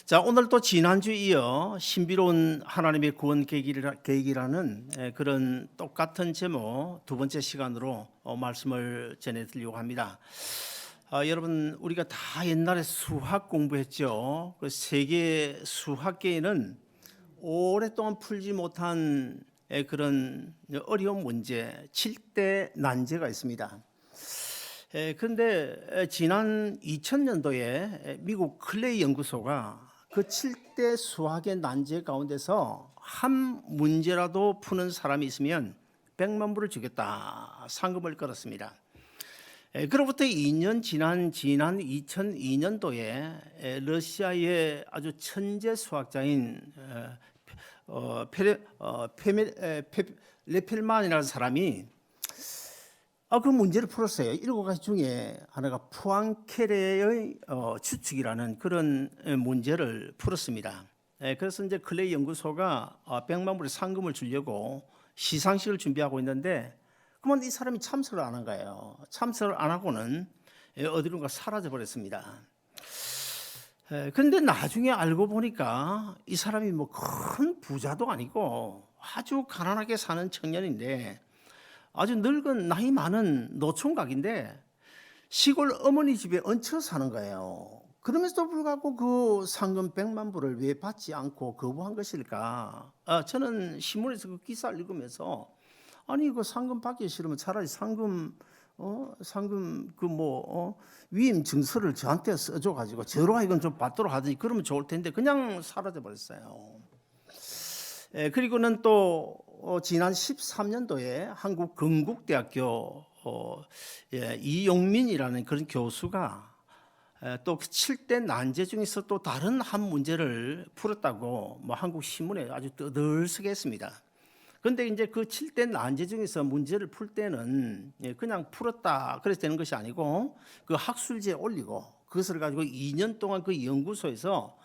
자, 오늘 또 지난주 이어 신비로운 하나님의 구원 계획이라는 그런 똑같은 제목 두 번째 시간으로 말씀을 전해드리려고 합니다. 여러분, 우리가 다 옛날에 수학 공부했죠. 그 세계 수학계에는 오랫동안 풀지 못한 그런 어려운 문제, 7대 난제가 있습니다. 그런데 지난 2000년도에 미국 클레이 연구소가 그 7대 수학의 난제 가운데서 한 문제라도 푸는 사람이 있으면 100만 불을 주겠다 상금을 걸었습니다. 그로부터 2년 지난 2002년도에 러시아의 아주 천재 수학자인 레펠만이라는 사람이 그 문제를 풀었어요. 7가지 중에 하나가 푸앙케레의 추측이라는 그런 문제를 풀었습니다. 그래서 이제 클레이 연구소가 100만 불의 상금을 주려고 시상식을 준비하고 있는데, 그러면 이 사람이 참석을 안 한 거예요. 참석을 안 하고는 어디론가 사라져 버렸습니다. 그런데 나중에 알고 보니까 이 사람이 뭐 큰 부자도 아니고 아주 가난하게 사는 청년인데, 아주 늙은 나이 많은 노총각인데 시골 어머니 집에 얹혀 사는 거예요. 그럼에도 불구하고 그 상금 100만 불을 왜 받지 않고 거부한 것일까? 저는 신문에서 그 기사를 읽으면서, 아니 그 상금 받기 싫으면 차라리 상금 위임 증서를 저한테 써줘 가지고 저로 하여금 좀 받도록 하더니 그러면 좋을 텐데 그냥 사라져 버렸어요. 그리고는 또 지난 13년도에 한국 건국대학교 이용민이라는 그런 교수가 또 7대 난제 중에서 또 다른 한 문제를 풀었다고 한국 신문에 아주 떠들썩해 했습니다. 그런데 이제 그 7대 난제 중에서 문제를 풀 때는 그냥 풀었다 그래서 되는 것이 아니고 그 학술지에 올리고 그것을 가지고 2년 동안 그 연구소에서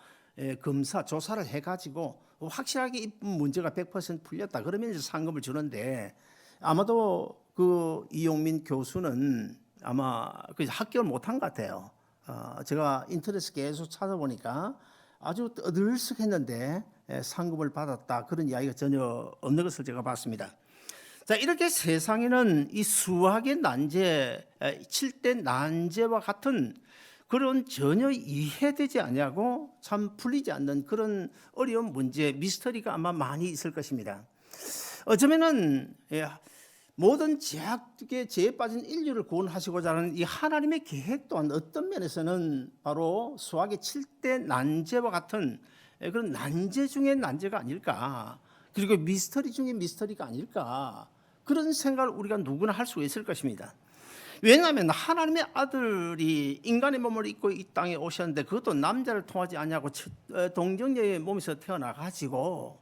검사 조사를 해가지고 확실하게 이 문제가 100% 풀렸다 그러면 이제 상금을 주는데, 아마도 그 이용민 교수는 아마 그 합격을 못한 것 같아요. 제가 인터넷에 계속 찾아보니까 아주 떠들썩했는데 상금을 받았다 그런 이야기가 전혀 없는 것을 제가 봤습니다. 자, 이렇게 세상에는 이 수학의 난제, 7대 난제와 같은 그런 전혀 이해되지 않냐고 참 풀리지 않는 그런 어려운 문제, 미스터리가 아마 많이 있을 것입니다. 어쩌면은 모든 죄악에 죄에 빠진 인류를 구원하시고자 하는 이 하나님의 계획 또한 어떤 면에서는 바로 수학의 7대 난제와 같은 그런 난제 중에 난제가 아닐까, 그리고 미스터리 중에 미스터리가 아닐까, 그런 생각을 우리가 누구나 할 수 있을 것입니다. 왜냐하면 하나님의 아들이 인간의 몸을 입고 이 땅에 오셨는데 그것도 남자를 통하지 않냐고 동정녀의 몸에서 태어나가지고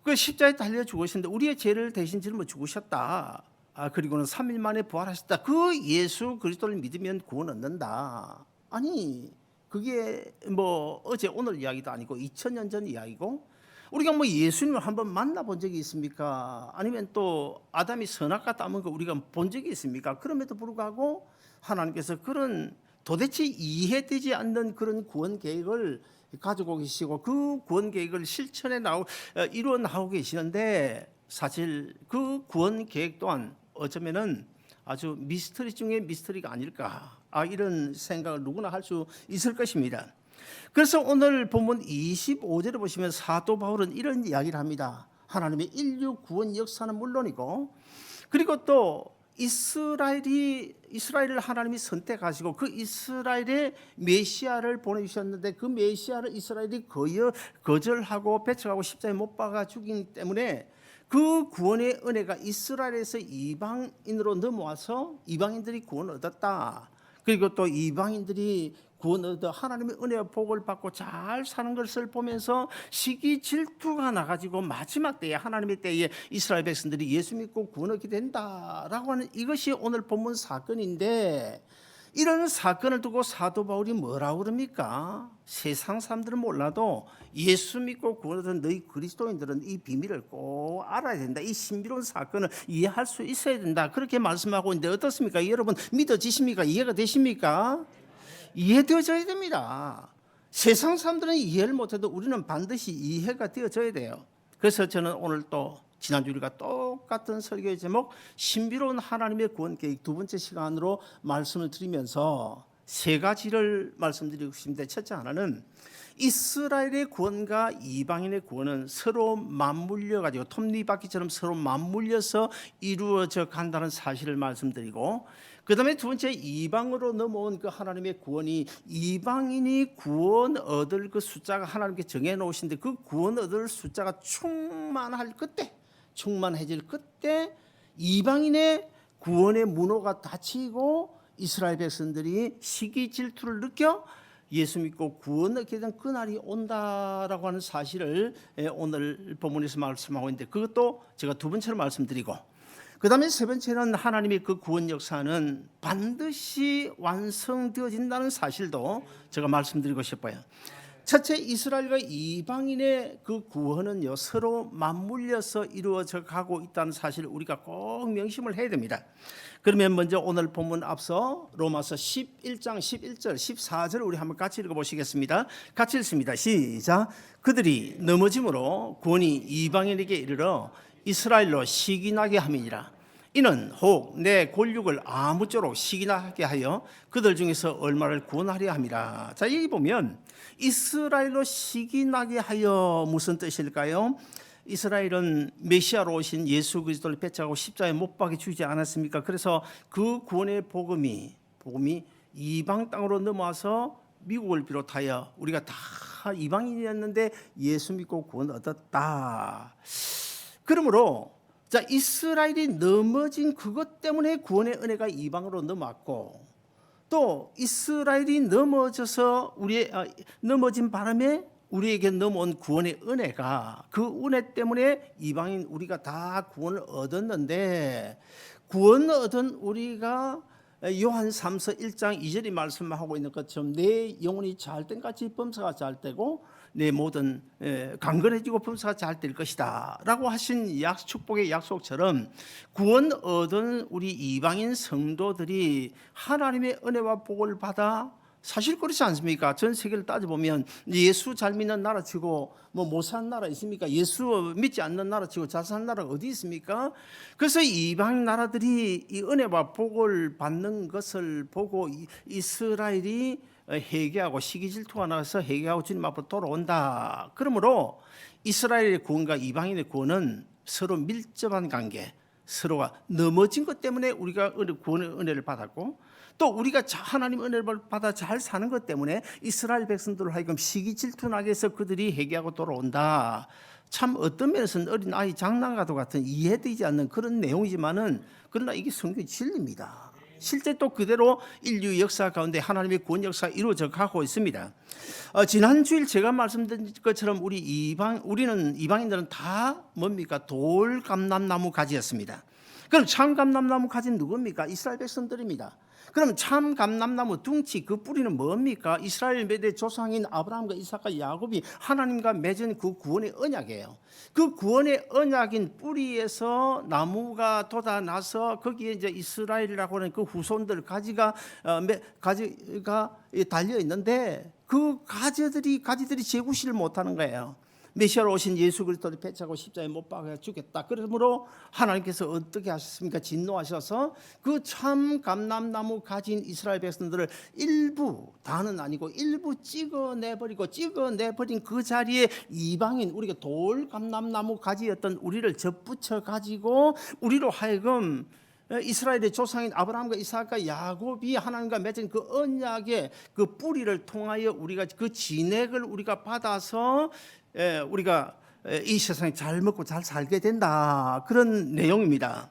그 십자가에 달려 죽으셨는데 우리의 죄를 대신 짊어 죽으셨다. 그리고는 3일 만에 부활하셨다. 그 예수 그리스도를 믿으면 구원 얻는다. 아니 그게 뭐 어제 오늘 이야기도 아니고 2000년 전 이야기고, 우리가 뭐 예수님을 한번 만나본 적이 있습니까? 아니면 또 아담이 선악과 따먹은 거 우리가 본 적이 있습니까? 그럼에도 불구하고 하나님께서 그런 도대체 이해되지 않는 그런 구원 계획을 가지고 계시고 그 구원 계획을 실천해 이루어 나오고 계시는데, 사실 그 구원 계획 또한 어쩌면은 아주 미스터리 중에 미스터리가 아닐까, 이런 생각을 누구나 할 수 있을 것입니다. 그래서 오늘 본문 25절을 보시면 사도 바울은 이런 이야기를 합니다. 하나님의 인류 구원 역사는 물론이고, 그리고 또 이스라엘을 하나님이 선택하시고 그 이스라엘의 메시아를 보내주셨는데 그 메시아를 이스라엘이 거절하고 배척하고 십자가에 못 박아 죽이기 때문에 그 구원의 은혜가 이스라엘에서 이방인으로 넘어와서 이방인들이 구원을 얻었다. 그리고 또 이방인들이 구원 얻어 하나님의 은혜와 복을 받고 잘 사는 것을 보면서 시기 질투가 나가지고 마지막 때에 하나님의 때에 이스라엘 백성들이 예수 믿고 구원 얻게 된다라고 하는 이것이 오늘 본문 사건인데, 이런 사건을 두고 사도 바울이 뭐라고 그럽니까? 세상 사람들은 몰라도 예수 믿고 구원 얻은 너희 그리스도인들은 이 비밀을 꼭 알아야 된다. 이 신비로운 사건을 이해할 수 있어야 된다. 그렇게 말씀하고 있는데 어떻습니까? 여러분 믿어지십니까? 이해가 되십니까? 이해되어져야 됩니다. 세상 사람들은 이해를 못해도 우리는 반드시 이해가 되어져야 돼요. 그래서 저는 오늘 또 지난주 우리가 똑같은 설교의 제목 신비로운 하나님의 구원 계획 두 번째 시간으로 말씀을 드리면서 세 가지를 말씀드리고 싶은데, 첫째 하나는 이스라엘의 구원과 이방인의 구원은 서로 맞물려 가지고 톱니바퀴처럼 서로 맞물려서 이루어져 간다는 사실을 말씀드리고, 그 다음에 두 번째 이방으로 넘어온 그 하나님의 구원이 이방인이 구원 얻을 그 숫자가 하나님께 정해 놓으신데 그 구원 얻을 숫자가 충만해질 그때 이방인의 구원의 문호가 닫히고 이스라엘 백성들이 시기 질투를 느껴 예수 믿고 구원 얻게 된 그날이 온다라고 하는 사실을 오늘 본문에서 말씀하고 있는데, 그것도 제가 두 번째로 말씀드리고, 그 다음에 세 번째는 하나님의 그 구원 역사는 반드시 완성되어진다는 사실도 제가 말씀드리고 싶어요. 첫째, 이스라엘과 이방인의 그 구원은요 서로 맞물려서 이루어져 가고 있다는 사실을 우리가 꼭 명심을 해야 됩니다. 그러면 먼저 오늘 본문 앞서 로마서 11장 11절 14절 우리 한번 같이 읽어보시겠습니다. 같이 읽습니다. 시작. 그들이 넘어짐으로 구원이 이방인에게 이르러 이스라엘로 시기나게 함이니라. 이는 혹 내 권력을 아무쪼록 시기나게 하여 그들 중에서 얼마를 구원하려 함이라. 자, 여기 보면 이스라엘로 시기나게 하여 무슨 뜻일까요? 이스라엘은 메시아로 오신 예수 그리스도를 배척하고 십자가에 못 박혀 죽지 않았습니까? 그래서 그 구원의 복음이 이방 땅으로 넘어와서 미국을 비롯하여 우리가 다 이방인이었는데 예수 믿고 구원 얻었다. 그러므로 자, 이스라엘이 넘어진 그것 때문에 구원의 은혜가 이방으로 넘어왔고, 또 이스라엘이 넘어진 바람에 우리에게 넘어온 구원의 은혜가 그 은혜 때문에 이방인 우리가 다 구원을 얻었는데, 구원을 얻은 우리가 요한 3서 1장 2절이 말씀하고 있는 것처럼 내 영혼이 잘된 같이 범사가 잘되고 내 모든 강건해지고 범사가 잘될 것이다 라고 하신 축복의 약속처럼 구원 얻은 우리 이방인 성도들이 하나님의 은혜와 복을 받아, 사실 그렇지 않습니까? 전 세계를 따져보면 예수 잘 믿는 나라 치고 못 사는 나라 있습니까? 예수 믿지 않는 나라 치고 잘 사는 나라가 어디 있습니까? 그래서 이방 나라들이 이 은혜와 복을 받는 것을 보고 이스라엘이 회개하고 시기 질투가 나서 회개하고 주님 앞으로 돌아온다. 그러므로 이스라엘의 구원과 이방인의 구원은 서로 밀접한 관계, 서로가 넘어진 것 때문에 우리가 구원의 은혜를 받았고, 또 우리가 하나님 은혜를 받아 잘 사는 것 때문에 이스라엘 백성들을 하여금 시기 질투나게 해서 그들이 회개하고 돌아온다. 참 어떤 면에서는 어린 아이 장난과도 같은 이해되지 않는 그런 내용이지만은, 그러나 이게 성경의 진리입니다. 실제 또 그대로 인류 역사 가운데 하나님의 구원 역사가 이루어져 가고 있습니다. 지난 주일 제가 말씀드린 것처럼 우리는 이방인들은 다 뭡니까? 돌감람나무 가지였습니다. 그럼 참 감람나무 가지는 누굽니까? 이스라엘 백성들입니다. 그럼 참 감람나무 둥치 그 뿌리는 뭡니까? 이스라엘 몇 조상인 아브라함과 이삭과 야곱이 하나님과 맺은 그 구원의 언약이에요. 그 구원의 언약인 뿌리에서 나무가 돋아나서 거기에 이제 이스라엘이라고 하는 그 후손들 가지가 달려 있는데 그 가지들이 제구실을 못하는 거예요. 메시아로 오신 예수 그리스도를 배척하고 십자가에 못 박아 죽겠다. 그러므로 하나님께서 어떻게 하셨습니까? 진노하셔서 그 참 감람나무 가진 이스라엘 백성들을 일부, 다는 아니고 일부 찍어내버린 그 자리에 이방인, 우리가 돌 감람나무 가지였던 우리를 접붙여 가지고 우리로 하여금 이스라엘의 조상인 아브라함과 이삭과 야곱이 하나님과 맺은 그 언약의 그 뿌리를 통하여 우리가 그 진액을 우리가 받아서 우리가 이 세상에 잘 먹고 잘 살게 된다, 그런 내용입니다.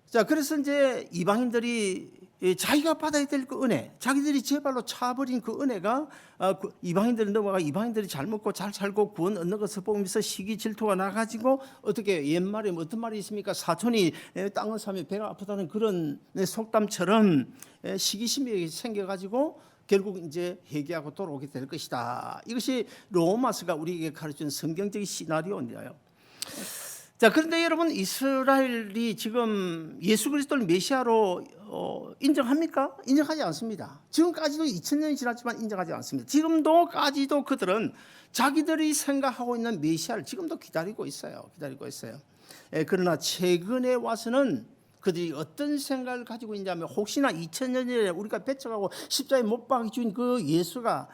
자, 그래서 이제 이방인들이 자기가 받아야 될 그 은혜, 자기들이 제 발로 차버린 그 은혜가 이방인들이 넘어가 이방인들이 잘 먹고 잘 살고 구원 얻는 것을 보면서 시기 질투가 나가지고, 어떻게 옛말에 어떤 말이 있습니까? 사촌이 땅을 사면 배가 아프다는 그런 속담처럼 시기심이 생겨가지고 결국 이제 회개하고 돌아오게 될 것이다. 이것이 로마서가 우리에게 가르치는 성경적인 시나리오인데요. 자, 그런데 여러분, 이스라엘이 지금 예수 그리스도를 메시아로 인정합니까? 인정하지 않습니다. 지금까지도 2000년이 지났지만 인정하지 않습니다. 지금도까지도 그들은 자기들이 생각하고 있는 메시아를 지금도 기다리고 있어요. 그러나 최근에 와서는 그들이 어떤 생각을 가지고 있냐면, 혹시나 2000년 전에 우리가 배척하고 십자가에 못 박힌 그 예수가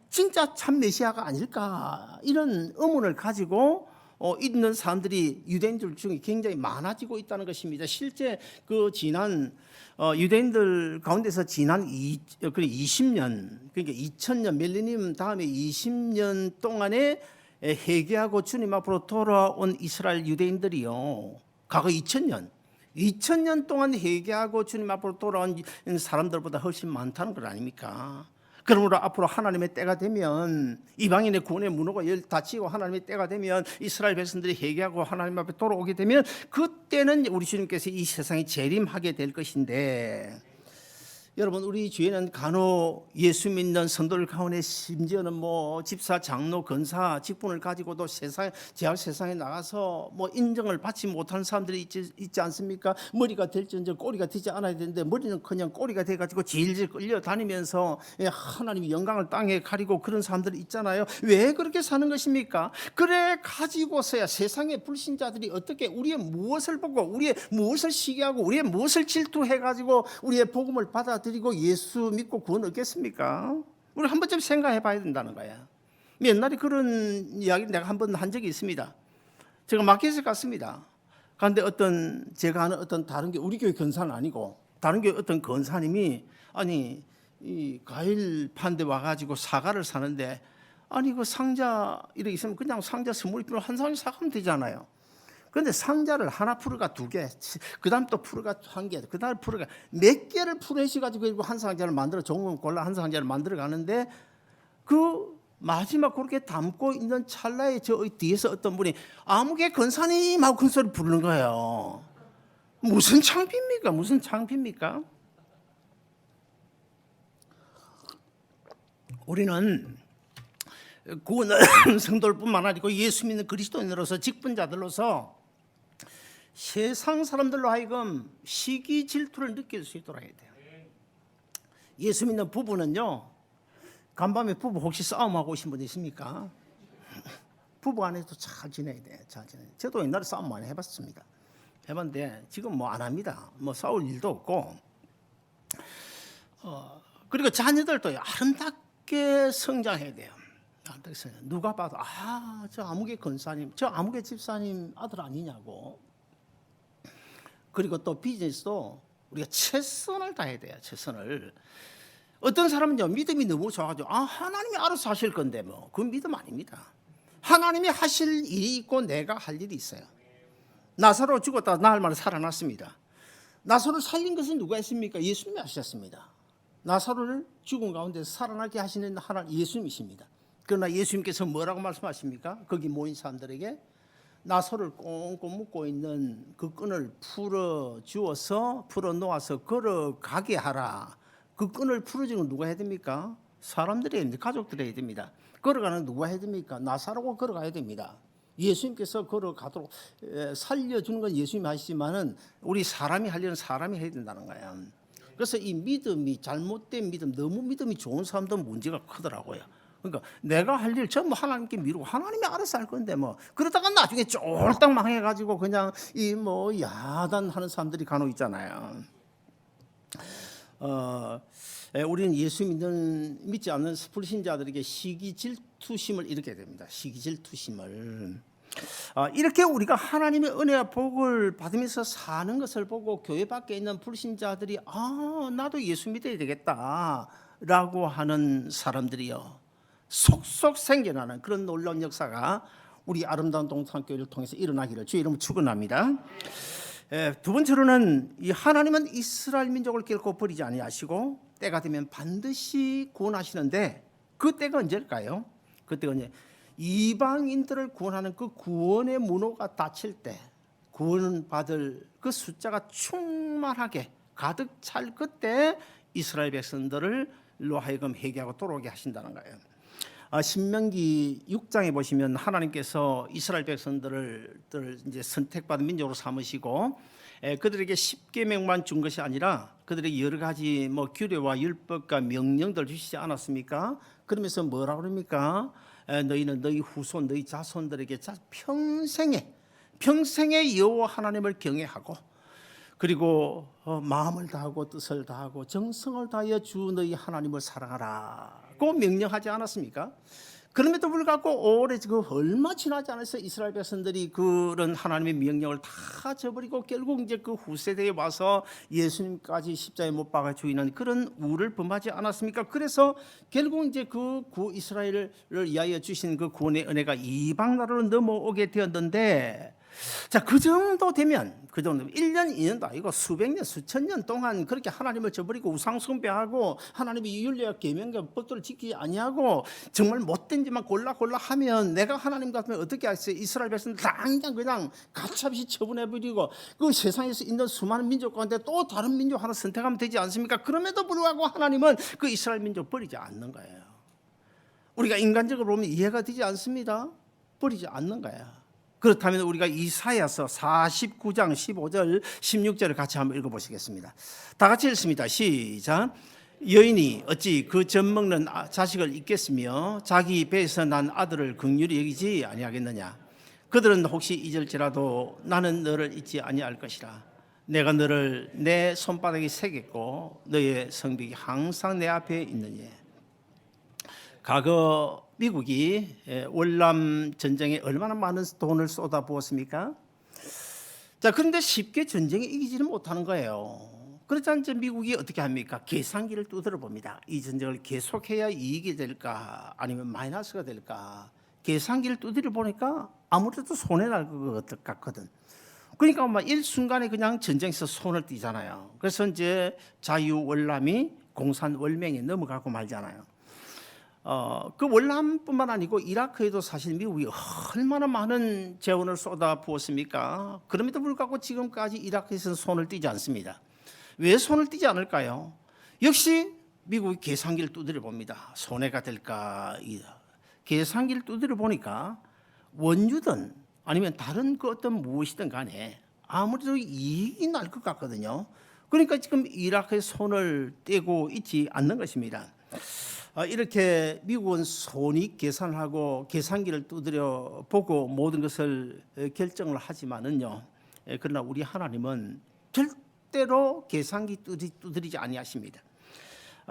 진짜 참 메시아가 아닐까, 이런 의문을 가지고 있는 사람들이 유대인들 중에 굉장히 많아지고 있다는 것입니다. 실제 그 지난 유대인들 가운데서 지난 20년, 그러니까 2000년 밀레니엄 다음에 20년 동안에 회개하고 주님 앞으로 돌아온 이스라엘 유대인들이요, 과거 2000년 동안 회개하고 주님 앞으로 돌아온 사람들보다 훨씬 많다는 것 아닙니까? 그러므로 앞으로 하나님의 때가 되면, 이방인의 구원의 문호가 닫히고 하나님의 때가 되면, 이스라엘 백성들이 회개하고 하나님 앞에 돌아오게 되면, 그때는 우리 주님께서 이 세상에 재림하게 될 것인데, 여러분, 우리 주위에는 간혹 예수 믿는 성도들 가운데 심지어는 뭐 집사, 장로, 권사 직분을 가지고도 제약 세상에 나가서 뭐 인정을 받지 못하는 사람들이 있지 않습니까? 머리가 될지언정 꼬리가 되지 않아야 되는데, 머리는 그냥 꼬리가 돼가지고 질질 끌려다니면서 하나님의 영광을 땅에 가리고 그런 사람들이 있잖아요. 왜 그렇게 사는 것입니까? 그래 가지고서야 세상의 불신자들이 어떻게 우리의 무엇을 보고, 우리의 무엇을 시기하고, 우리의 무엇을 질투해가지고 우리의 복음을 받아들이고 예수 믿고 구원 얻겠습니까? 우리 한 번쯤 생각해 봐야 된다는 거야. 옛날에 그런 이야기를 내가 한 번 한 적이 있습니다. 제가 마켓에 갔습니다. 그런데 제가 아는 어떤 다른 게, 우리 교회 권사는 아니고 다른 교회 어떤 권사님이, 아니 이 과일 파는 데 와가지고 사과를 사는데, 아니 그 상자 이렇게 있으면 그냥 상자 선물이 필요, 한 상자 사가면 되잖아요. 그런데 상자를 하나 풀어가 2개, 그 다음 또 풀어가 1개, 그 다음 풀어가 몇 개를 풀으셔가지고 한 상자를 만들어, 종은 골라 한 상자를 만들어 가는데, 그 마지막 그렇게 담고 있는 찰나에 저 뒤에서 어떤 분이 아무개 권사님 하고 큰 소리 부르는 거예요. 무슨 창피입니까? 우리는 구원은 성도들뿐만 아니고 예수 믿는 그리스도인으로서, 직분자들로서 세상 사람들로 하여금 시기 질투를 느낄 수 있도록 해야 돼요. 예수 믿는 부부는요, 간밤에 부부 혹시 싸움하고 오신 분 있습니까? 부부 안에도 잘 지내야 돼요. 저도 옛날에 싸움 많이 해봤는데 지금 뭐 안 합니다. 뭐 싸울 일도 없고, 그리고 자녀들도 아름답게 성장해야 돼요. 누가 봐도 저 아무개 권사님, 저 아무개 집사님 아들 아니냐고. 그리고 또 비즈니스도 우리가 최선을 다해야 돼요. 최선을. 어떤 사람은요, 믿음이 너무 좋아가지고 하나님이 알아서 하실 건데, 뭐 그건 믿음 아닙니다. 하나님이 하실 일이 있고 내가 할 일이 있어요. 나사로 죽었다 나흘 만에 살아났습니다. 나사로를 살린 것은 누가 했습니까? 예수님이 하셨습니다. 나사로를 죽은 가운데서 살아나게 하시는 하나님 예수님이십니다. 그러나 예수님께서 뭐라고 말씀하십니까? 거기 모인 사람들에게 나사로를 꽁꽁 묶고 있는 그 끈을 풀어 놓아서 걸어가게 하라. 그 끈을 풀어주는 건 누가 해야 됩니까? 사람들이 해야 됩니다. 가족들이 해야 됩니다. 걸어가는 누가 해야 됩니까? 나사로가 걸어가야 됩니다. 예수님께서 걸어가도록 살려주는 건 예수님이 하시지만은 우리 사람이 하려는 사람이 해야 된다는 거예요. 그래서 이 믿음이 잘못된 믿음, 너무 믿음이 좋은 사람들은 문제가 크더라고요. 그러니까 내가 할 일 전부 하나님께 미루고 하나님이 알아서 할 건데, 뭐 그러다가 나중에 쫄딱 망해가지고 그냥 이 뭐 야단하는 사람들이 간혹 있잖아요. 우리는 예수 믿지 않는 불신자들에게 시기 질투심을 일으켜야 됩니다. 시기 질투심을. 이렇게 우리가 하나님의 은혜와 복을 받으면서 사는 것을 보고 교회 밖에 있는 불신자들이 나도 예수 믿어야 되겠다라고 하는 사람들이요, 속속 생겨나는 그런 놀라운 역사가 우리 아름다운 동산교회를 통해서 일어나기를 주의 이름으로 축원합니다. 두 번째로는 이 하나님은 이스라엘 민족을 결코 버리지 아니하시고 때가 되면 반드시 구원하시는데, 그 때가 언제일까요? 그때가 이제 이방인들을 구원하는 그 구원의 문호가 닫힐 때, 구원받을 그 숫자가 충만하게 가득 찰 그때 이스라엘 백성들로 하여금 회개하고 돌아오게 하신다는 거예요. 신명기 6장에 보시면 하나님께서 이스라엘 백성들을 이제 선택받은 민족으로 삼으시고 그들에게 10계명만 준 것이 아니라 그들에게 여러 가지 뭐 규례와 율법과 명령들 주시지 않았습니까? 그러면서 뭐라고 그럽니까? 너희는 너희 후손, 너희 자손들에게 평생에 여호와 하나님을 경외하고 그리고 마음을 다하고 뜻을 다하고 정성을 다하여 주 너희 하나님을 사랑하라고 명령하지 않았습니까? 그럼에도 불구하고 오래 얼마 지나지 않아서 이스라엘 백성들이 그런 하나님의 명령을 다 저버리고 결국 이제 그 후세대에 와서 예수님까지 십자가에 못 박아 죽이는 그런 우를 범하지 않았습니까? 그래서 결국 이제 그 이스라엘을 위하여 주신 그 구원의 은혜가 이방 나라로 넘어오게 되었는데, 자, 그 정도 되면 1년 2년도 아니고 수백 년 수천 년 동안 그렇게 하나님을 저버리고 우상 숭배하고 하나님의 율례와 계명과 법도를 지키지 아니하고 정말 못된 짓만 골라 하면 내가 하나님 같으면 어떻게 하겠어요? 이스라엘 백성들 당장 그냥 가차없이 처분해버리고 그 세상에서 있는 수많은 민족 가운데 또 다른 민족 하나 선택하면 되지 않습니까? 그럼에도 불구하고 하나님은 그 이스라엘 민족 버리지 않는 거예요. 우리가 인간적으로 보면 이해가 되지 않습니다. 버리지 않는 거예요. 그렇다면 우리가 이사야서 49장 15절 16절을 같이 한번 읽어보시겠습니다. 다 같이 읽습니다. 시작. 여인이 어찌 그 젖 먹는 자식을 잊겠으며 자기 배에서 난 아들을 긍휼히 여기지 아니하겠느냐. 그들은 혹시 잊을지라도 나는 너를 잊지 아니할 것이라. 내가 너를 내 손바닥에 새겼고 너의 성벽이 항상 내 앞에 있느니. 과거 미국이 월남 전쟁에 얼마나 많은 돈을 쏟아부었습니까? 자, 그런데 쉽게 전쟁에 이기지는 못하는 거예요. 그렇지 않죠? 미국이 어떻게 합니까? 계산기를 두드려 봅니다. 이 전쟁을 계속해야 이익이 될까 아니면 마이너스가 될까? 계산기를 두드려 보니까 아무래도 손해날 것 같거든. 그러니까 막 일순간에 그냥 전쟁에서 손을 띄잖아요. 그래서 이제 자유월남이 공산월맹에 넘어가고 말잖아요. 그 월남뿐만 아니고 이라크에도 사실 미국이 얼마나 많은 재원을 쏟아 부었습니까? 그럼에도 불구하고 지금까지 이라크에서는 손을 떼지 않습니다. 왜 손을 떼지 않을까요? 역시 미국이 계산기를 두드려 봅니다. 손해가 될까? 계산기를 두드려 보니까 원유든 아니면 다른 그 어떤 무엇이든 간에 아무래도 이익이 날 것 같거든요. 그러니까 지금 이라크에 손을 떼고 있지 않는 것입니다. 이렇게 미국은 손익 계산을 하고 계산기를 두드려 보고 모든 것을 결정을 하지만은요. 그러나 우리 하나님은 절대로 계산기 두드리지 아니하십니다.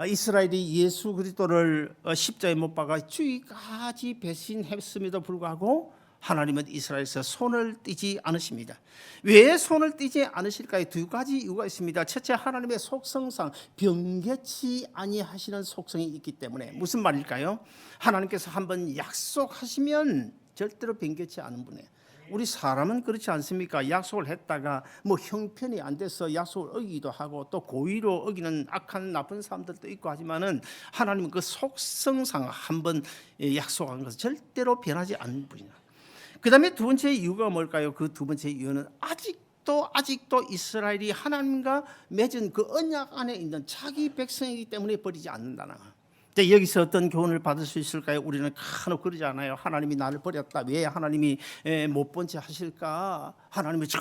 이스라엘이 예수 그리스도를 십자가에 못 박아 죽이기까지 배신했음에도 불구하고 하나님은 이스라엘에서 손을 떼지 않으십니다. 왜 손을 떼지 않으실까요? 두 가지 이유가 있습니다. 첫째, 하나님의 속성상 변개치 아니하시는 속성이 있기 때문에. 무슨 말일까요? 하나님께서 한번 약속하시면 절대로 변개치 않은 분이에요. 우리 사람은 그렇지 않습니까? 약속을 했다가 뭐 형편이 안 돼서 약속을 어기기도 하고 또 고의로 어기는 악한 나쁜 사람들도 있고 하지만은 하나님은 그 속성상 한번 약속한 것은 절대로 변하지 않는 분이에요. 그 다음에 두 번째 이유가 뭘까요? 그 두 번째 이유는 아직도 이스라엘이 하나님과 맺은 그 언약 안에 있는 자기 백성이기 때문에 버리지 않는다는 거예요. 여기서 어떤 교훈을 받을 수 있을까요? 우리는 간혹 그러지 않아요. 하나님이 나를 버렸다. 왜 하나님이 못 본 채 하실까? 하나님이 저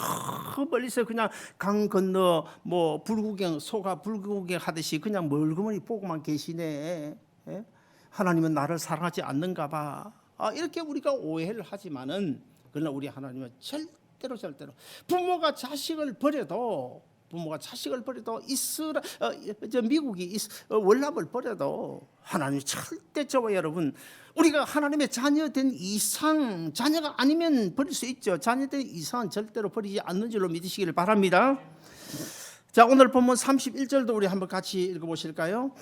멀리서 그냥 강 건너 뭐 불구경 소가 불구경 하듯이 그냥 멀그머니 보고만 계시네. 하나님은 나를 사랑하지 않는가 봐. 이렇게 우리가 오해를 하지만은 그러나 우리 하나님은 절대로 부모가 자식을 버려도 미국이 월남을 버려도 하나님이 절대 저와 여러분 우리가 하나님의 자녀된 이상 자녀가 아니면 버릴 수 있죠. 자녀된 이상은 절대로 버리지 않는 줄로 믿으시기를 바랍니다. 자, 오늘 본문 31절도 우리 한번 같이 읽어보실까요?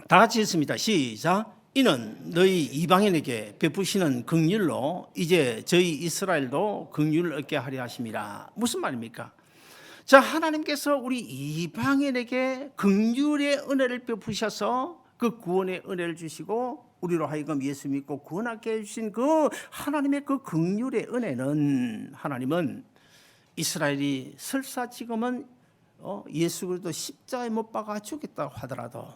다 같이 읽습니다. 시작. 이는 너희 이방인에게 베푸시는 긍휼로 이제 저희 이스라엘도 긍휼을 얻게 하려 하심이라. 무슨 말입니까? 자, 하나님께서 우리 이방인에게 긍휼의 은혜를 베푸셔서 그 구원의 은혜를 주시고 우리로 하여금 예수 믿고 구원하게 해주신 그 하나님의 그 긍휼의 은혜는 하나님은 이스라엘이 설사 지금은 예수 그리스도 십자가에 못 박아 죽겠다고 하더라도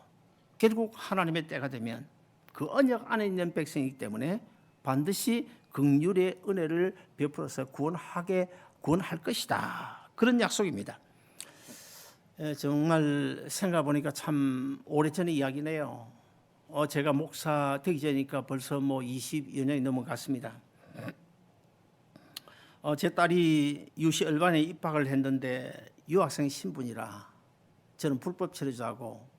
결국 하나님의 때가 되면 그 언약 안에 있는 백성이기 때문에 반드시 긍휼의 은혜를 베풀어서 구원할 것이다. 그런 약속입니다. 정말 생각해 보니까 참 오래전의 이야기네요. 제가 목사 되기 전이니까 벌써 뭐 20여 년이 넘어갔습니다. 제 딸이 유시 얼반에 입학을 했는데 유학생 신분이라 저는 불법 체류자고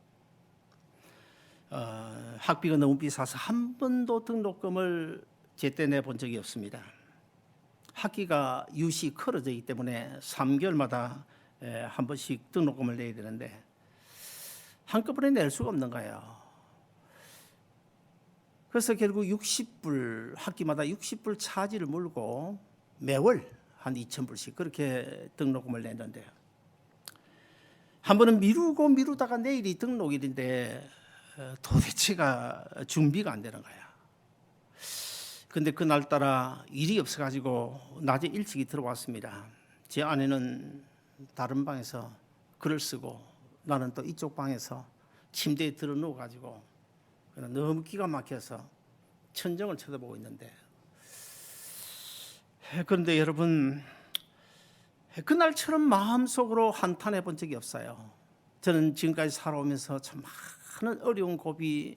학비가 너무 비싸서 한 번도 등록금을 제때 내본 적이 없습니다. 학기가 유시 커져있기 때문에 3개월마다 한 번씩 등록금을 내야 되는데 한꺼번에 낼 수가 없는 거예요. 그래서 결국 60불, 학기마다 60불 차지를 물고 매월 한 2,000불씩 그렇게 등록금을 냈는데 한 번은 미루다가 내일이 등록일인데 도대체가 준비가 안 되는 거야. 근데 그날따라 일이 없어가지고 낮에 일찍이 들어왔습니다. 제 아내는 다른 방에서 글을 쓰고 나는 또 이쪽 방에서 침대에 들어 누워가지고 너무 기가 막혀서 천정을 쳐다보고 있는데 그런데 여러분 그날처럼 마음속으로 한탄해 본 적이 없어요. 저는 지금까지 살아오면서 참 많은 어려운 고비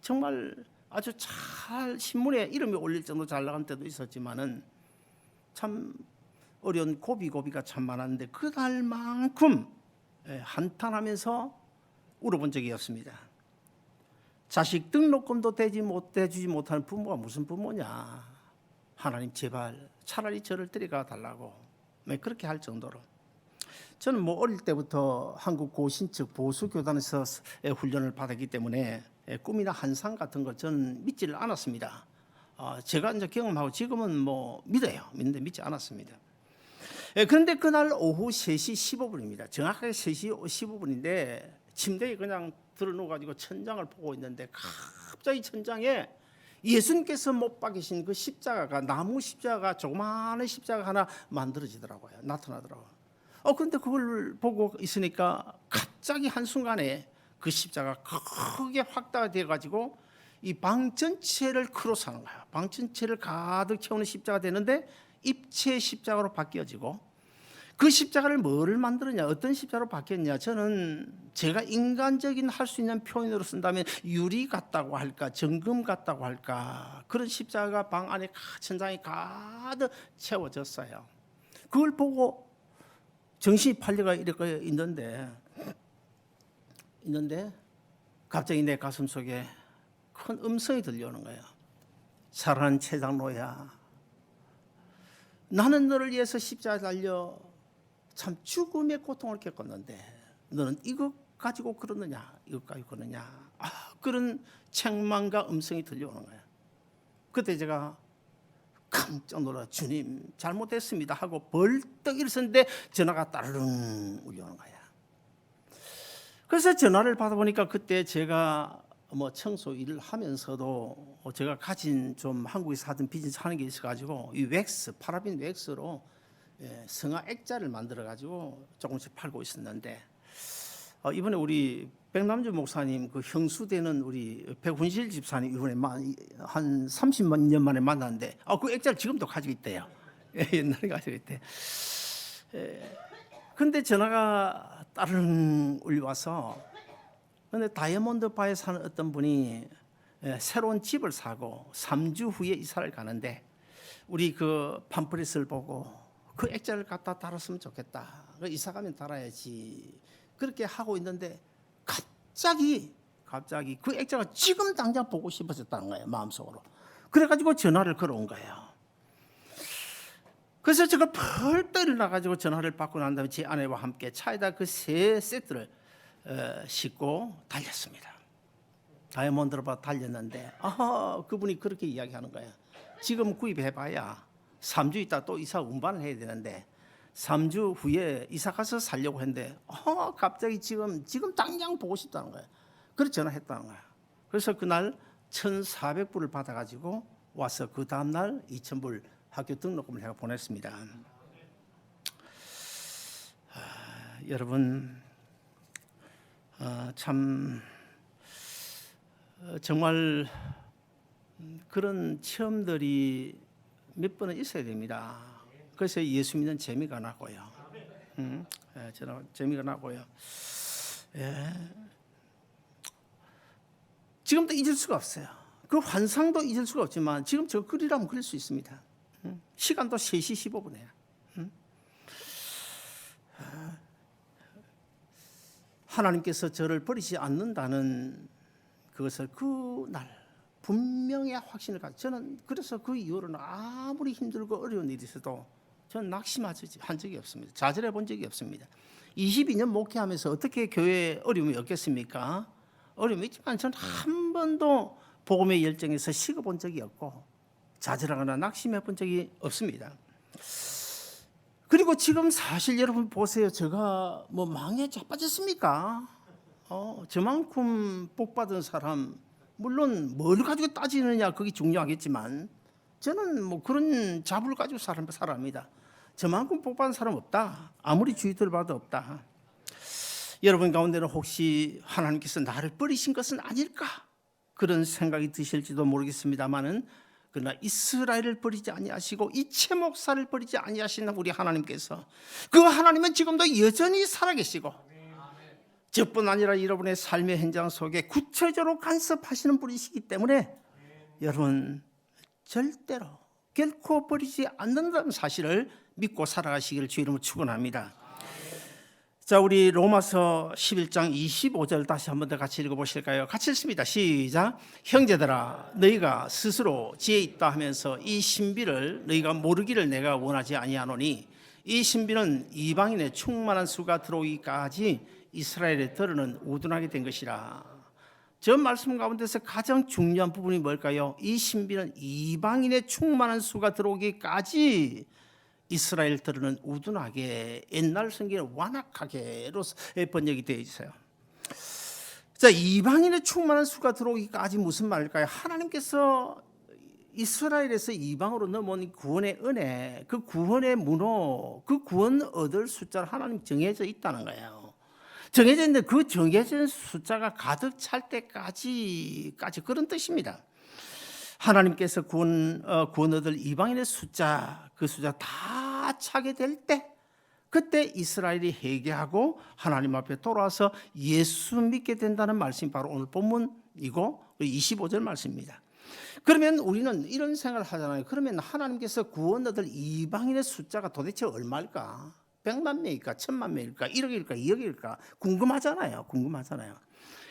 정말 아주 잘 신문에 이름이 올릴 정도 잘 나간 때도 있었지만은 참 어려운 고비가 참 많았는데 그날만큼 한탄하면서 울어본 적이 없습니다. 자식 등록금도 대주지 못하는 부모가 무슨 부모냐. 하나님 제발 차라리 저를 데려가 달라고 그렇게 할 정도로 저는 뭐 어릴 때부터 한국 고신측 보수교단에서 훈련을 받았기 때문에 꿈이나 환상 같은 거 저는 믿지를 않았습니다. 제가 이제 경험하고 지금은 뭐 믿는데 믿지 않았습니다. 그런데 그날 오후 3시 15분입니다. 정확하게 3시 15분인데 침대에 그냥 들어누워가지고 천장을 보고 있는데 갑자기 천장에 예수님께서 못 박이신 그 십자가가 나무 십자가 조그마한 십자가 하나 만들어지더라고요. 나타나더라고요. 그런데 그걸 보고 있으니까 갑자기 한순간에 그 십자가 크게 확대되어 가지고 이 방 전체를 크로스하는 거예요. 방 전체를 가득 채우는 십자가 되는데 입체 십자가로 바뀌어지고 그 십자가를 뭐를 만들었냐, 어떤 십자가로 바뀌었냐. 저는 제가 인간적인 할 수 있는 표현으로 쓴다면 유리 같다고 할까, 정금 같다고 할까, 그런 십자가가 방 안에 천장에 가득 채워졌어요. 그걸 보고 정신이 팔려가 이렇게 있는데 갑자기 내 가슴 속에 큰 음성이 들려오는 거예요. 사랑하는 최장로야, 나는 너를 위해서 십자가에 달려 참 죽음의 고통을 겪었는데 너는 이것 가지고 그러느냐, 이것 가지고 그러느냐. 그런 책망과 음성이 들려오는 거예요. 그때 제가 깜짝 놀라 주님 잘못했습니다 하고 벌떡 일어섰는데 전화가 따르릉 울려오는 거야. 그래서 전화를 받아보니까 그때 제가 뭐 청소 일을 하면서도 제가 가진 좀 한국에서 하던 비즈니스 하는 게 있어가지고 이 파라빈 웩스로 성화 액자를 만들어가지고 조금씩 팔고 있었는데 이번에 우리 백남주 목사님 그 형수되는 우리 백훈실 집사님 이번에 한 30만 년 만에 만났는데 그 액자를 지금도 가지고 있대요. 옛날에 가지고 있대. 근데 전화가 따르릉 울려와서 근데 다이아몬드 바에 사는 어떤 분이 새로운 집을 사고 3주 후에 이사를 가는데 우리 그 팜플릿을 보고 그 액자를 갖다 달았으면 좋겠다. 이사 가면 달아야지. 그렇게 하고 있는데 갑자기 그 액자가 지금 당장 보고 싶어졌다는 거예요. 마음속으로. 그래가지고 전화를 걸어온 거예요. 그래서 제가 벌떡 일어나가지고 전화를 받고 난 다음에 제 아내와 함께 차에다 그 세 세트를 싣고 달렸습니다. 다이아몬드로 달렸는데 그분이 그렇게 이야기하는 거예요. 지금 구입해봐야 3주 있다 또 이사 운반을 해야 되는데 3주 후에 이사 가서 살려고 했는데 갑자기 지금 당장 보고 싶다는 거예요. 그래서 전화했다는 거예요. 그래서 그날 1,400불을 받아가지고 와서 그 다음날 2,000불 학교 등록금을 제가 보냈습니다. 여러분 참 정말 그런 체험들이 몇 번은 있어야 됩니다. 그래서 예수 믿는 재미가 나고요. 저는 재미가 나고요. 예. 지금도 잊을 수가 없어요. 그 환상도 잊을 수가 없지만 지금 저 글이라면 그릴 수 있습니다. 시간도 3시 15분이에요. 하나님께서 저를 버리지 않는다는 그것을 그날 분명히 확신을 가지고 저는 그래서 그 이후로는 아무리 힘들고 어려운 일이 있어도 저는 낙심한 적이 없습니다. 좌절해 본 적이 없습니다. 22년 목회하면서 어떻게 교회에 어려움이 없겠습니까? 어려움이 있지만 저는 한 번도 복음의 열정에서 식어본 적이 없고 좌절하거나 낙심해 본 적이 없습니다. 그리고 지금 사실 여러분 보세요. 제가 뭐 망에 자빠졌습니까? 저만큼 복 받은 사람, 물론 뭘 가지고 따지느냐 그게 중요하겠지만 저는 뭐 그런 잡을 가지고 사는 사람입니다. 저만큼 복 받은 사람 없다. 아무리 주의 들어봐도 없다. 여러분 가운데는 혹시 하나님께서 나를 버리신 것은 아닐까? 그런 생각이 드실지도 모르겠습니다만은 그러나 이스라엘을 버리지 아니하시고 이채 목사를 버리지 아니하신 우리 하나님께서 그 하나님은 지금도 여전히 살아계시고 저뿐 아니라 여러분의 삶의 현장 속에 구체적으로 간섭하시는 분이시기 때문에 여러분 절대로 결코 버리지 않는다는 사실을 믿고 살아가시기를 주의 이름으로 축원합니다. 자, 우리 로마서 11장 25절 다시 한번 더 같이 읽어보실까요? 같이 읽습니다. 시작. 형제들아 너희가 스스로 지혜 있다 하면서 이 신비를 너희가 모르기를 내가 원하지 아니하노니 이 신비는 이방인의 충만한 수가 들어오기까지 이스라엘에 들으는 우둔하게 된 것이라. 저 말씀 가운데서 가장 중요한 부분이 뭘까요? 이 신비는 이방인의 충만한 수가 들어오기까지 이스라엘 들으는 우둔하게, 옛날 성경에 완악하게로 번역이 되어 있어요. 자, 이방인의 충만한 수가 들어오기까지 무슨 말일까요? 하나님께서 이스라엘에서 이방으로 넘어온 구원의 은혜, 그 구원의 문호, 그 구원 얻을 숫자를 하나님 정해져 있다는 거예요. 정해져 있는데 그 정해진 숫자가 가득 찰 때까지 그런 뜻입니다. 하나님께서 구원 얻을 이방인의 숫자, 그 숫자 다 차게 될 때 그때 이스라엘이 회개하고 하나님 앞에 돌아와서 예수 믿게 된다는 말씀이 바로 오늘 본문이고 25절 말씀입니다. 그러면 우리는 이런 생각을 하잖아요. 그러면 하나님께서 구원 얻을 이방인의 숫자가 도대체 얼마일까? 100만 명일까? 1000만 명일까? 1억일까? 2억일까? 궁금하잖아요.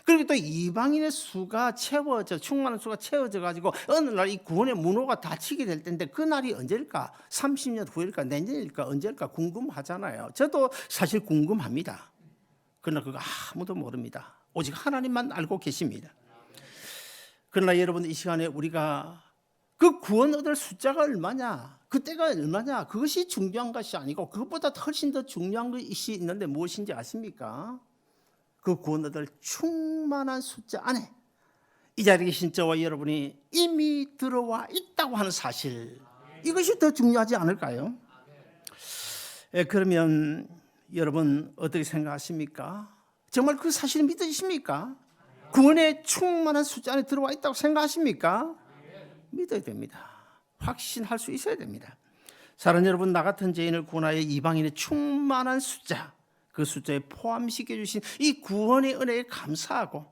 그리고 또 이방인의 수가 채워져, 충만한 수가 채워져 가지고 어느 날 이 구원의 문호가 닫히게 될 텐데 그 날이 언제일까? 30년 후일까? 내년일까? 언제일까? 궁금하잖아요. 저도 사실 궁금합니다. 그러나 그거 아무도 모릅니다. 오직 하나님만 알고 계십니다. 그러나 여러분 이 시간에 우리가 그 구원 얻을 숫자가 얼마냐? 그때가 얼마냐? 그것이 중요한 것이 아니고 그것보다 훨씬 더 중요한 것이 있는데 무엇인지 아십니까? 그 구원 얻을 충만한 숫자 안에 이 자리에 계신 저와 여러분이 이미 들어와 있다고 하는 사실, 이것이 더 중요하지 않을까요? 그러면 여러분 어떻게 생각하십니까? 정말 그 사실을 믿으십니까? 구원의 충만한 숫자 안에 들어와 있다고 생각하십니까? 믿어야 됩니다. 확신할 수 있어야 됩니다. 사랑하는 여러분, 나 같은 죄인을 구원하여 이방인의 충만한 숫자, 그 숫자에 포함시켜 주신 이 구원의 은혜에 감사하고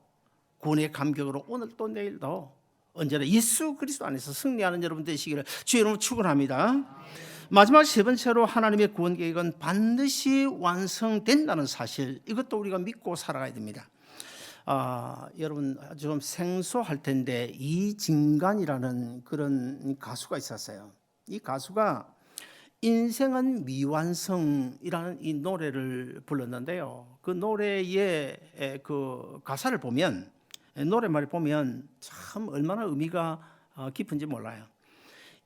구원의 감격으로 오늘 또 내일도 언제나 예수 그리스도 안에서 승리하는 여러분 되시기를 주의 이름으로 축원합니다. 마지막 세 번째로 하나님의 구원 계획은 반드시 완성된다는 사실, 이것도 우리가 믿고 살아가야 됩니다. 여러분 좀 생소할 텐데 이진관이라는 그런 가수가 있었어요. 이 가수가 인생은 미완성이라는 이 노래를 불렀는데요. 그 노래의 그 가사를 보면, 노래말을 보면 참 얼마나 의미가 깊은지 몰라요.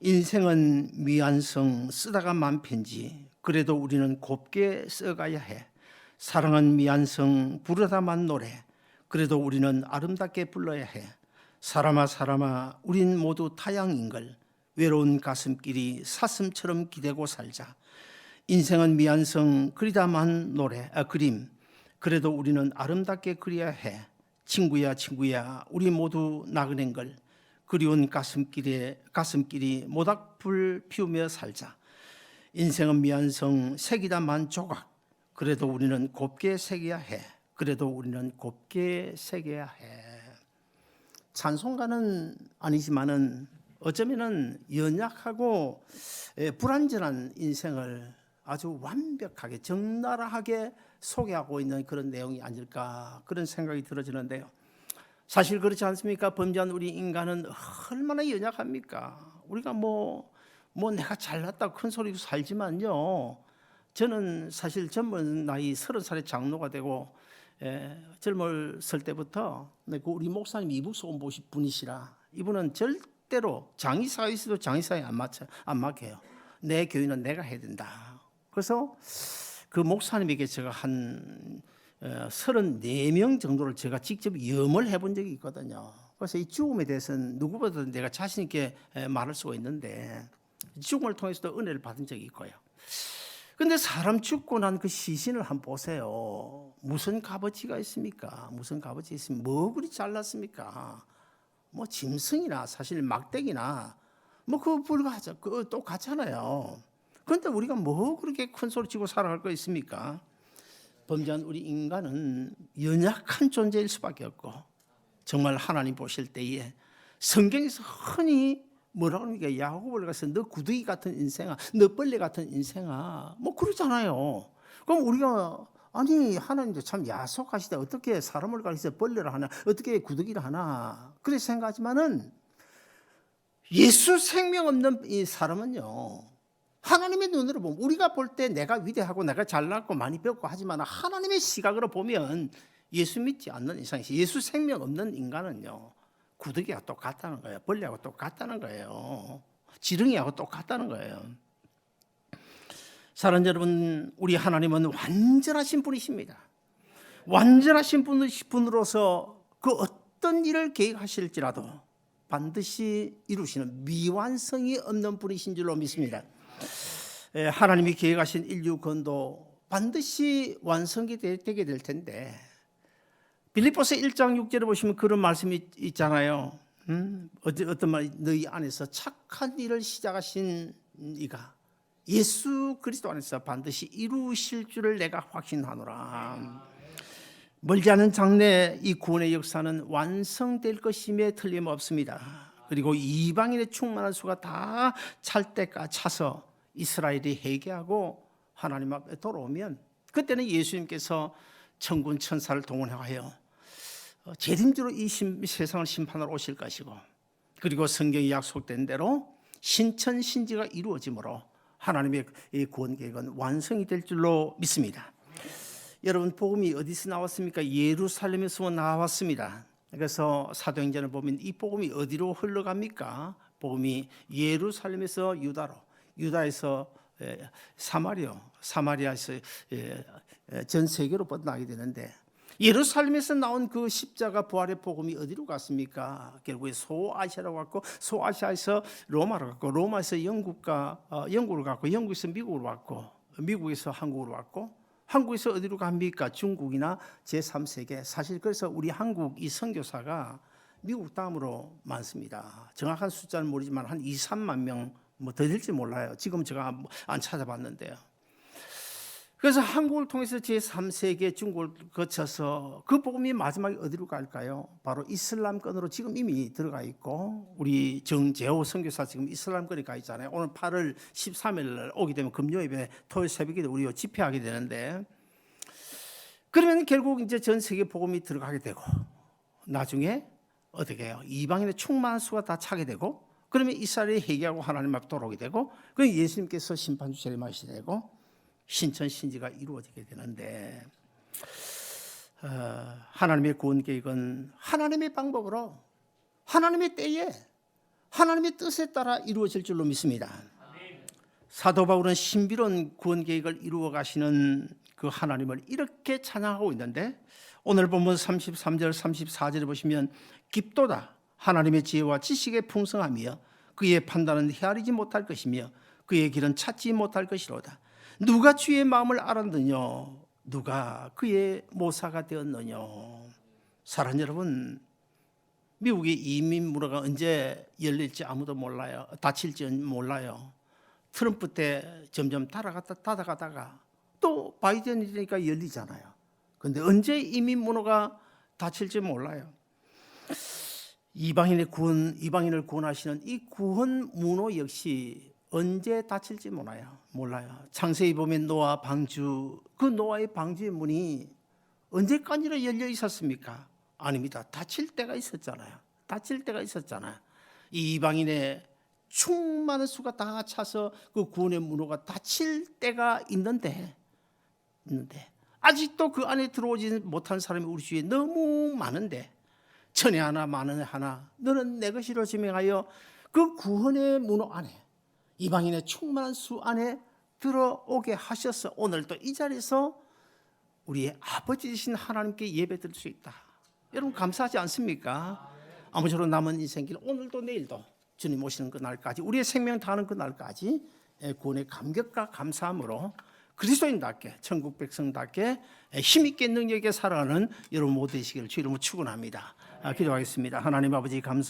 인생은 미완성 쓰다가 만 편지, 그래도 우리는 곱게 써가야 해. 사랑은 미완성 부르다만 노래, 그래도 우리는 아름답게 불러야 해. 사람아 우린 모두 타양인걸, 외로운 가슴길이 사슴처럼 기대고 살자. 인생은 미완성 그리다만 그림, 그래도 우리는 아름답게 그려야 해. 친구야 우리 모두 나그네인걸, 그리운 가슴끼리 모닥불 피우며 살자. 인생은 미완성 색이다만 조각. 그래도 우리는 곱게 새겨야 해. 그래도 우리는 곱게 새겨야 해. 찬송가는 아니지만은 어쩌면은 연약하고 불완전한 인생을 아주 완벽하게 적나라하게 소개하고 있는 그런 내용이 아닐까 그런 생각이 들어지는데요. 사실 그렇지 않습니까? 범죄한 우리 인간은 얼마나 연약합니까? 우리가 뭐 내가 잘났다고 큰 소리로 살지만요. 저는 사실 젊은 나이 30살에 장로가 되고 젊었을 때부터 우리 목사님 이북소 분이시라. 이분은 절대로 장의사가 있어도 장의사에 안 맡겨요. 내 교인은 내가 해야 된다. 그래서 그 목사님에게 제가 한 34명 정도를 제가 직접 염을 해본 적이 있거든요. 그래서 이 죽음에 대해서는 누구보다도 내가 자신 있게 말할 수가 있는데 죽음을 통해서도 은혜를 받은 적이 있고요. 근데 사람 죽고 난 그 시신을 한번 보세요. 무슨 값어치가 있습니까? 무슨 값어치 있으면 뭐 그리 잘났습니까? 뭐 짐승이나 사실 막대기나 뭐 그거 불가하죠. 그거 똑같잖아요. 그런데 우리가 뭐 그렇게 큰 소리 치고 살아갈 거 있습니까? 범죄한 우리 인간은 연약한 존재일 수밖에 없고 정말 하나님 보실 때에 성경에서 흔히 뭐라고 합니까? 야곱을 가서 너 구더기 같은 인생아, 너 벌레 같은 인생아, 뭐 그러잖아요. 그럼 우리가 아니 하나님도 참 야속하시다. 어떻게 사람을 가리켜 벌레를 하나, 어떻게 구더기를 하나 그렇게 생각하지만은 예수 생명 없는 이 사람은요. 하나님의 눈으로 보면 우리가 볼 때 내가 위대하고 내가 잘났고 많이 배웠고 하지만 하나님의 시각으로 보면 예수 믿지 않는 이상 예수 생명 없는 인간은요. 구더기하고 똑같다는 거예요. 벌레하고 똑같다는 거예요. 지렁이하고 똑같다는 거예요. 사랑하는 여러분, 우리 하나님은 완전하신 분이십니다. 완전하신 분으로서 그 어떤 일을 계획하실지라도 반드시 이루시는 미완성이 없는 분이신 줄로 믿습니다. 하나님이 계획하신 인류 건도 반드시 완성이 되게 될 텐데 빌립보서 1장 6절에 보시면 그런 말씀이 있잖아요. 어떤 말, 너희 안에서 착한 일을 시작하신 이가 예수 그리스도 안에서 반드시 이루실 줄을 내가 확신하노라. 멀지 않은 장래 이 구원의 역사는 완성될 것임에 틀림없습니다. 그리고 이방인의 충만한 수가 다 찰 때까지 차서 이스라엘이 회개하고 하나님 앞에 돌아오면 그때는 예수님께서 천군 천사를 동원하여 재림주로 이 세상을 심판하러 오실 것이고 그리고 성경이 약속된 대로 신천신지가 이루어지므로 하나님의 이 구원 계획은 완성이 될 줄로 믿습니다. 여러분 복음이 어디서 나왔습니까? 예루살렘에서 나왔습니다. 그래서 사도행전을 보면 이 복음이 어디로 흘러갑니까? 복음이 예루살렘에서 유다로, 유다에서 사마리아에서 전 세계로 뻗어나게 되는데 예루살렘에서 나온 그 십자가 부활의 복음이 어디로 갔습니까? 결국에 소아시아로 갔고 소아시아에서 로마로 갔고 로마에서 영국으로 갔고 영국에서 미국으로 왔고 미국에서 한국으로 왔고 한국에서 어디로 갑니까? 중국이나 제3세계. 사실 그래서 우리 한국 이 선교사가 미국 다음으로 많습니다. 정확한 숫자는 모르지만 한 2, 3만 명 뭐 더 될지 몰라요. 지금 제가 안 찾아봤는데요. 그래서 한국을 통해서 제3세계 중국을 거쳐서 그 복음이 마지막에 어디로 갈까요? 바로 이슬람권으로 지금 이미 들어가 있고 우리 정재호 선교사 지금 이슬람권에 가 있잖아요. 오늘 8월 13일 날 오게 되면 금요일에 토요일 새벽에 우리 집회하게 되는데 그러면 결국 이제 전 세계 복음이 들어가게 되고 나중에 어떻게 해요? 이방인의 충만한 수가 다 차게 되고 그러면 이스라엘이 회개하고 하나님 앞에 돌아오게 되고 그럼 예수님께서 심판주 재림하시게 되고 신천신지가 이루어지게 되는데 하나님의 구원 계획은 하나님의 방법으로 하나님의 때에 하나님의 뜻에 따라 이루어질 줄로 믿습니다. 사도 바울은 신비로운 구원 계획을 이루어 가시는 그 하나님을 이렇게 찬양하고 있는데 오늘 본문 33절 34절에 보시면 깊도다 하나님의 지혜와 지식의 풍성함이여 그의 판단은 헤아리지 못할 것이며 그의 길은 찾지 못할 것이로다. 누가 주의 마음을 알았느냐 누가 그의 모사가 되었느냐. 사랑하는 여러분 미국의 이민 문화가 언제 열릴지 아무도 몰라요. 닫힐지 몰라요. 트럼프 때 점점 닫아가다가 또 바이든이니까 열리잖아요. 그런데 언제 이민 문화가 닫힐지 몰라요. 이방인을 구원하시는 이 구원 문호 역시 언제 닫힐지 몰라요. 창세기 보면 노아 방주, 그 노아의 방주의 문이 언제까지나 열려 있었습니까? 아닙니다. 닫힐 때가 있었잖아요. 이 이방인의 충만한 수가 다 차서 그 구원의 문호가 닫힐 때가 있는데 아직도 그 안에 들어오지 못한 사람이 우리 주위에 너무 많은데, 천에 하나 만원에 하나 너는 내 것이로 지명하여 그 구원의 문호 안에, 이방인의 충만한 수 안에 들어오게 하셔서 오늘도 이 자리에서 우리의 아버지이신 하나님께 예배드릴 수 있다. 여러분 감사하지 않습니까? 아무쪼록 남은 인생길 오늘도 내일도 주님 오시는 그날까지, 우리의 생명 다하는 그날까지 구원의 감격과 감사함으로 그리스도인답게, 천국 백성답게 힘있게 능력있게 살아가는 여러분 모두 되시기를 주 이름으로 축원합니다. 기도하겠습니다. 하나님 아버지 감사합니다.